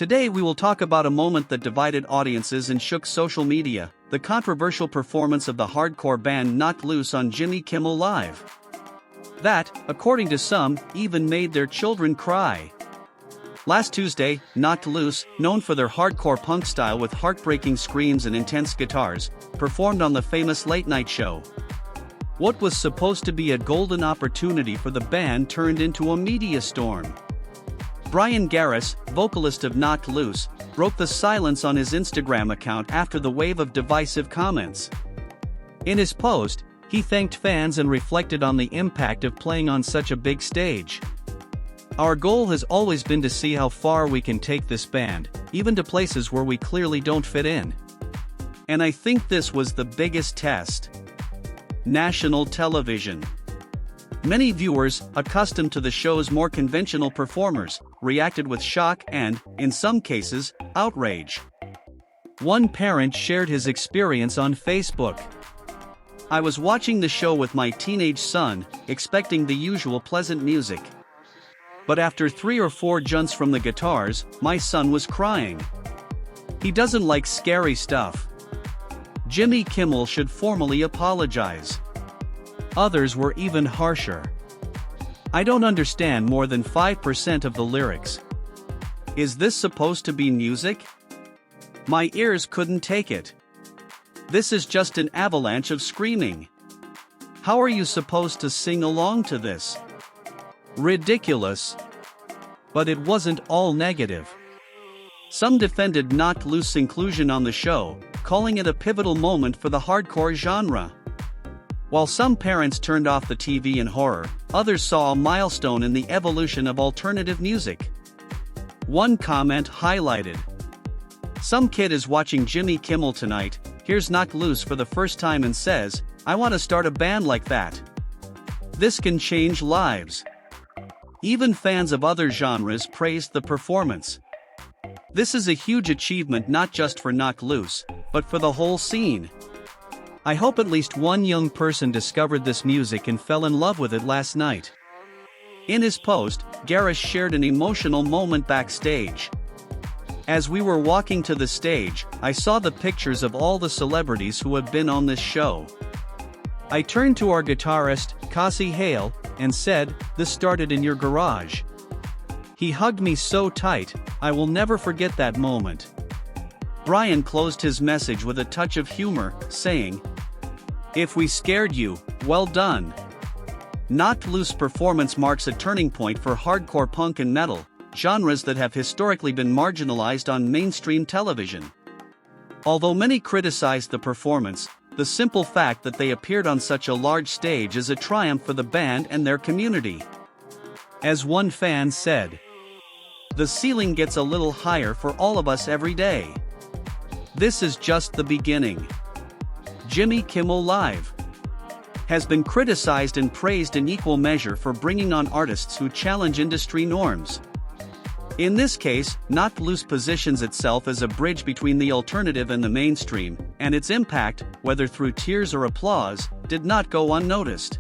Today we will talk about a moment that divided audiences and shook social media, the controversial performance of the hardcore band Knocked Loose on Jimmy Kimmel Live. That, according to some, even made their children cry. Last Tuesday, Knocked Loose, known for their hardcore punk style with heartbreaking screams and intense guitars, performed on the famous late-night show. What was supposed to be a golden opportunity for the band turned into a media storm. Brian Garris, vocalist of Knocked Loose, broke the silence on his Instagram account after the wave of divisive comments. In his post, he thanked fans and reflected on the impact of playing on such a big stage. "Our goal has always been to see how far we can take this band, even to places where we clearly don't fit in. And I think this was the biggest test." National television. Many viewers, accustomed to the show's more conventional performers, reacted with shock and, in some cases, outrage. One parent shared his experience on Facebook. "I was watching the show with my teenage son, expecting the usual pleasant music. But after 3 or 4 junts from the guitars, my son was crying. He doesn't like scary stuff. Jimmy Kimmel should formally apologize." Others were even harsher. "I don't understand more than 5% of the lyrics. Is this supposed to be music? My ears couldn't take it. This is just an avalanche of screaming. How are you supposed to sing along to this? Ridiculous." But it wasn't all negative. Some defended Knocked Loose inclusion on the show, calling it a pivotal moment for the hardcore genre. While some parents turned off the TV in horror, others saw a milestone in the evolution of alternative music. One comment highlighted, "Some kid is watching Jimmy Kimmel tonight, hears Knocked Loose for the first time and says, 'I want to start a band like that.' This can change lives." Even fans of other genres praised the performance. "This is a huge achievement not just for Knocked Loose, but for the whole scene. I hope at least one young person discovered this music and fell in love with it last night." In his post, Garris shared an emotional moment backstage. "As we were walking to the stage, I saw the pictures of all the celebrities who have been on this show. I turned to our guitarist, Cassie Hale, and said, 'This started in your garage.' He hugged me so tight, I will never forget that moment." Brian closed his message with a touch of humor, saying, "If we scared you, well done." Knocked Loose performance marks a turning point for hardcore punk and metal, genres that have historically been marginalized on mainstream television. Although many criticized the performance, the simple fact that they appeared on such a large stage is a triumph for the band and their community. As one fan said, "The ceiling gets a little higher for all of us every day. This is just the beginning." Jimmy Kimmel Live has been criticized and praised in equal measure for bringing on artists who challenge industry norms. In this case, Knocked Loose positions itself as a bridge between the alternative and the mainstream, and its impact, whether through tears or applause, did not go unnoticed.